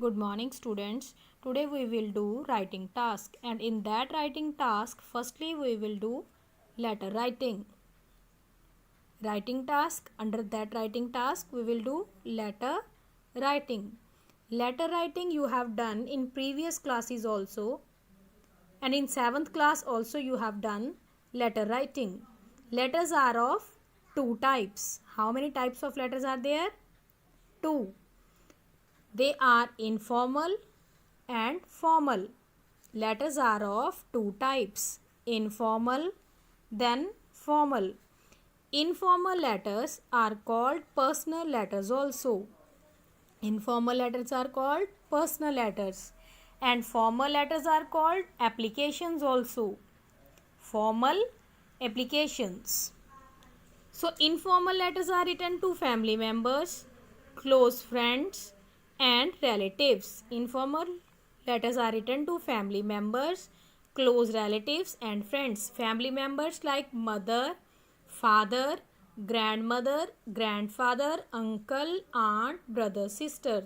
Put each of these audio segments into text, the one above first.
Good morning students. Today we will do writing task, and in that writing task firstly we will do letter writing. Writing task, under that writing task we will do letter writing. Letter writing you have done in previous classes also, and in 7th class also you have done letter writing. Letters are of two types. How many types of letters are there? Two. They are informal and formal. Letters are of two types, informal then formal. Informal letters are called personal letters also. Informal letters are called personal letters, and formal letters are called applications also. Formal applications. So informal letters are written to family members, close friends and relatives. Informal letters are written to family members, close relatives and friends. Family members like mother, father, grandmother, grandfather, uncle, aunt, brother, sister.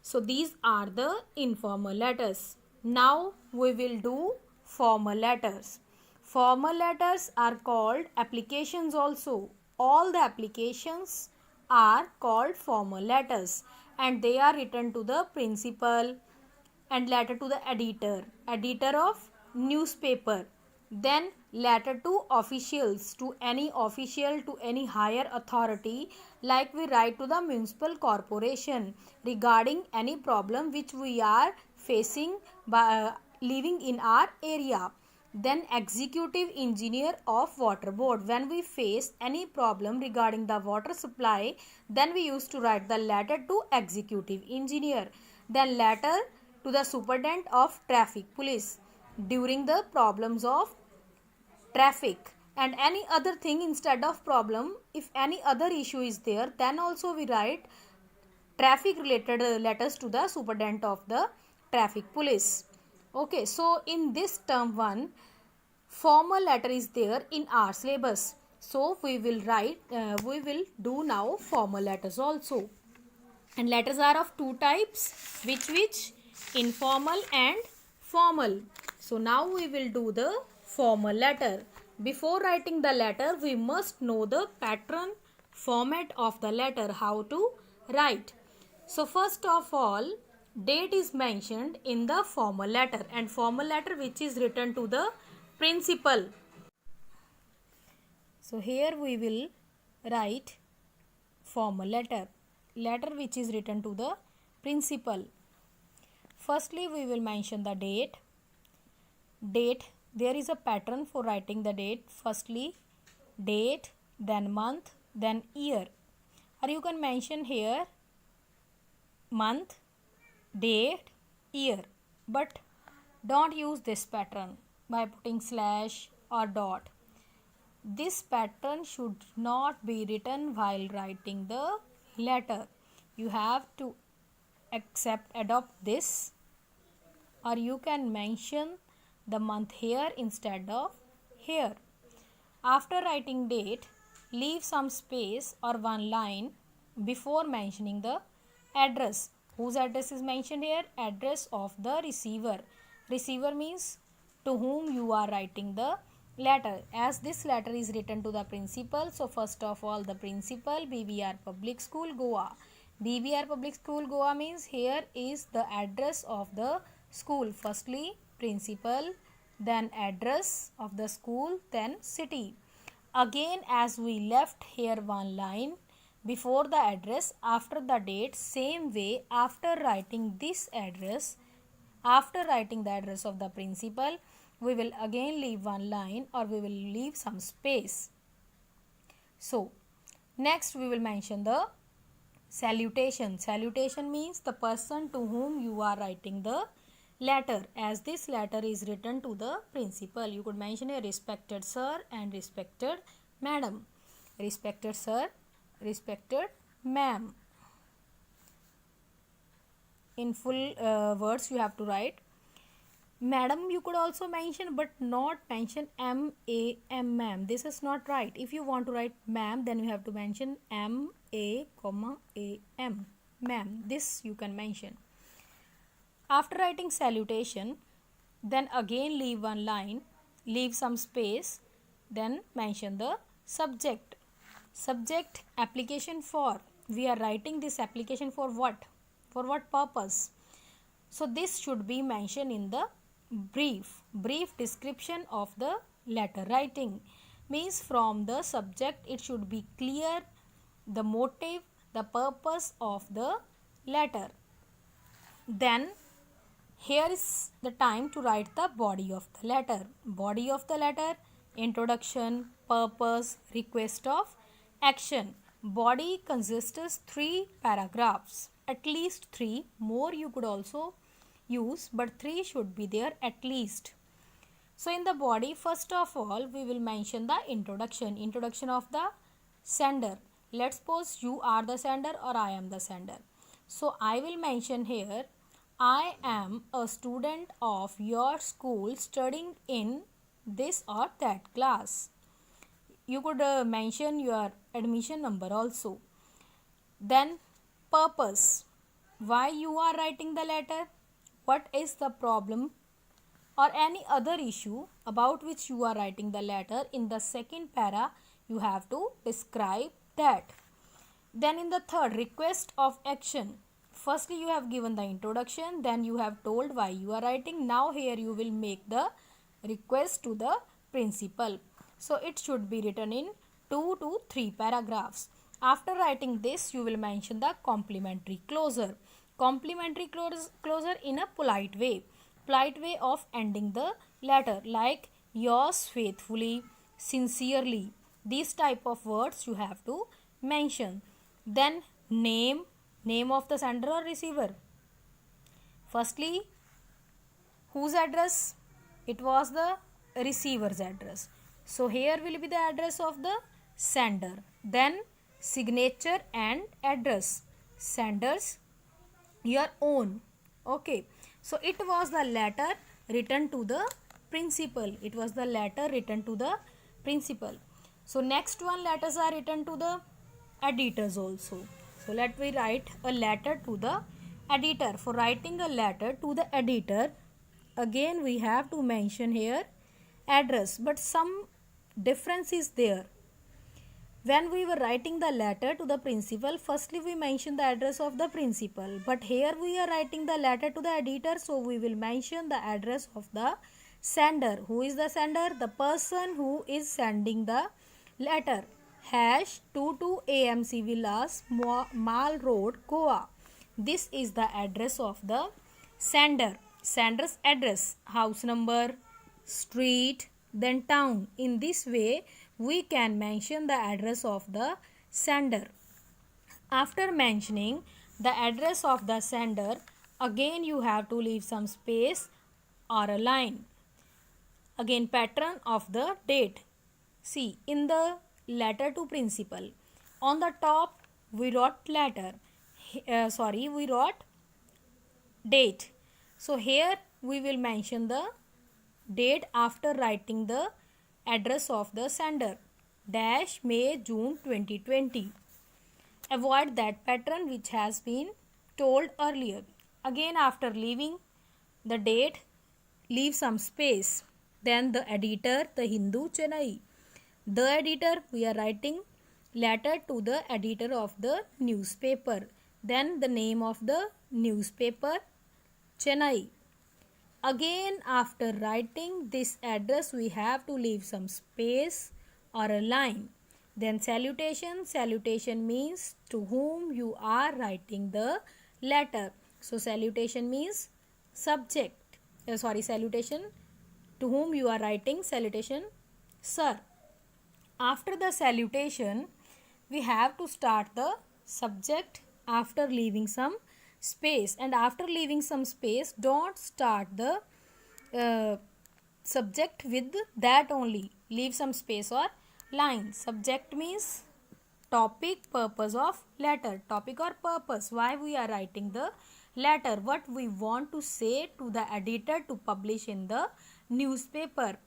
So these are the informal letters. Now we will do formal letters. Formal letters are called applications also. All the applications are called formal letters, and they are written to the principal and letter to the editor of newspaper, then letter to officials, to any official, to any higher authority, like we write to the municipal corporation regarding any problem which we are facing by living in our area. Then executive engineer of water board, when we face any problem regarding the water supply, then we used to write the letter to executive engineer. Then letter to the superintendent of traffic police during the problems of traffic and any other thing. Instead of problem, if any other issue is there, then also we write traffic related letters to the superintendent of the traffic police. Okay, so in this term 1, formal letter is there in our syllabus, so we will do now formal letters also. And letters are of two types, which informal and formal. So now we will do the formal letter. Before writing the letter, we must know the pattern format of the letter, how to write. So first of all, date is mentioned in the formal letter, and formal letter which is written to the principal. So here we will write formal letter which is written to the principal. Firstly we will mention the date. There is a pattern for writing the date. Firstly date, then month, then year, or you can mention here month, date, year, but don't use this pattern by putting slash or dot. This pattern should not be written while writing the letter. You have to adopt this, or you can mention the month here instead of here. After writing date, leave some space or one line before mentioning the address. Whose address is mentioned here? Address of the receiver. Receiver means to whom you are writing the letter. As this letter is written to the principal, so first of all the principal, BBR Public School, Goa. BBR Public School, Goa means here is the address of the school. Firstly principal, then address of the school, then city. Again, as we left here one line before the address, after the date, same way after writing this address, after writing the address of the principal, we will again leave one line, or we will leave some space. So next we will mention the salutation. Salutation means the person to whom you are writing the letter. As this letter is written to the principal, you could mention a respected sir and respected madam. Respected sir, respected ma'am. In full words you have to write. Madam you could also mention, but not mention M-A-M, ma'am. This is not right. If you want to write ma'am, then you have to mention M-A, A-M, ma'am. This you can mention. After writing salutation, then again leave one line, leave some space, then mention the subject. Subject, application for. We are writing this application for what? For what purpose? So this should be mentioned in the brief description of the letter writing. Means from the subject it should be clear the motive, the purpose of the letter. Then here is the time to write the body of the letter. Body of the letter, introduction, purpose, request of action. Body consists of 3 paragraphs, at least 3. More you could also use, but 3 should be there at least. So in the body, first of all, we will mention the introduction of the sender. Let's suppose you are the sender or I am the sender. So I will mention here, I am a student of your school studying in this or that class. You could mention your admission number also. Then purpose. Why you are writing the letter? What is the problem or any other issue about which you are writing the letter? In the second para, you have to describe that. Then in the third, request of action. Firstly, you have given the introduction, then you have told why you are writing. Now here you will make the request to the principal. So it should be written in 2 to 3 paragraphs. After writing this, you will mention the complimentary closure. Complimentary closure in a polite way. Polite way of ending the letter, like yours faithfully, sincerely. These type of words you have to mention. Then name of the sender or receiver. Firstly, whose address? It was the receiver's address. So here will be the address of the sender. Then signature and address. Sender's your own. Okay. So it was the letter written to the principal. It was the letter written to the principal. So next one, letters are written to the editors also. So let me write a letter to the editor. For writing a letter to the editor, again we have to mention here address, but some difference is there. When we were writing the letter to the principal, firstly we mentioned the address of the principal, but here we are writing the letter to the editor, so we will mention the address of the sender. Who is the sender? The person who is sending the letter. #22 AMC Villas, Mall Road, Goa. This is the address of the sender. Sender's address, house number, street, then town. In this way, we can mention the address of the sender. After mentioning the address of the sender, again you have to leave some space or a line. Again, pattern of the date. See, in the letter to principal, on the top we wrote letter. We wrote date. So here we will mention the date after writing the address of the sender. May June 2020. Avoid that pattern which has been told earlier. Again, after leaving the date, leave some space. Then the editor, the Hindu, Chennai. The editor, we are writing letter to the editor of the newspaper. Then the name of the newspaper, Chennai. Again, after writing this address, we have to leave some space or a line. Then salutation. Salutation means to whom you are writing the letter. So salutation means subject. Salutation to whom you are writing. Salutation, sir. After the salutation, we have to start the subject after leaving some space. And after leaving some space, don't start the subject with that only. Leave some space or line. Subject means topic, purpose of letter. Topic or purpose. Why we are writing the letter. What we want to say to the editor to publish in the newspaper.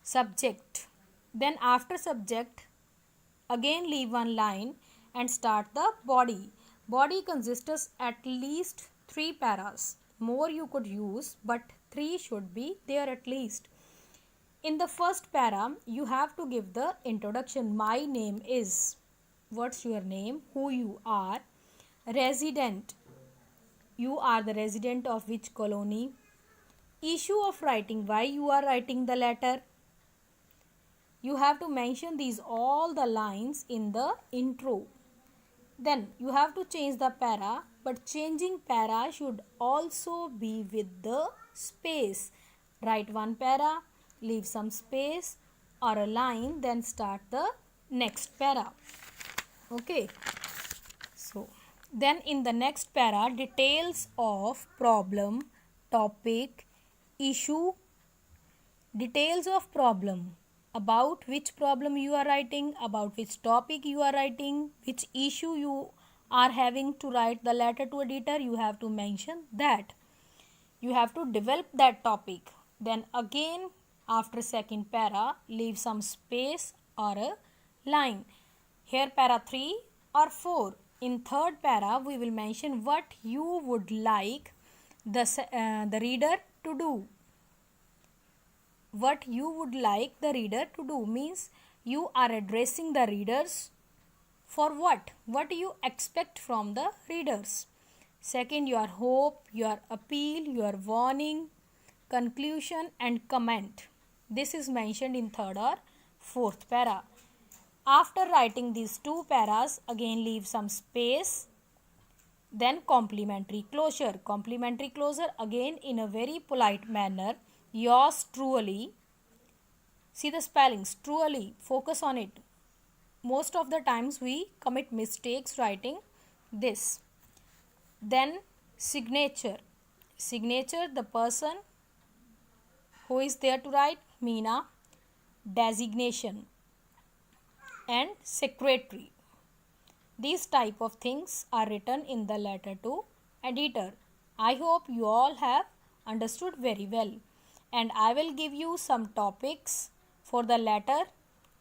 Subject. Then after subject, again leave one line and start the body. Body consists at least 3 paras. More you could use, but 3 should be there at least. In the first para, you have to give the introduction. My name is. What's your name? Who you are? Resident. You are the resident of which colony? Issue of writing. Why you are writing the letter? You have to mention these all the lines in the intro. Then you have to change the para, but changing para should also be with the space. Write one para, leave some space or a line, then start the next para. Okay. So then in the next para, details of problem, topic, issue, details of problem. About which problem you are writing, about which topic you are writing, which issue you are having to write the letter to editor, you have to mention that. You have to develop that topic. Then again after second para, leave some space or a line. Here para 3 or 4. In third para, we will mention what you would like the reader to do. What you would like the reader to do means you are addressing the readers for what? What do you expect from the readers? Second, your hope, your appeal, your warning, conclusion and comment. This is mentioned in third or fourth para. After writing these 2 paras, again leave some space. Then complimentary closure. Complimentary closure again in a very polite manner. Yours truly. See the spellings, truly, focus on it. Most of the times we commit mistakes writing this. Then signature. Signature, the person who is there to write, Meena. Designation and secretary. These type of things are written in the letter to editor. I hope you all have understood very well. And I will give you some topics for the letter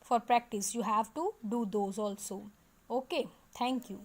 for practice. You have to do those also. Okay, thank you.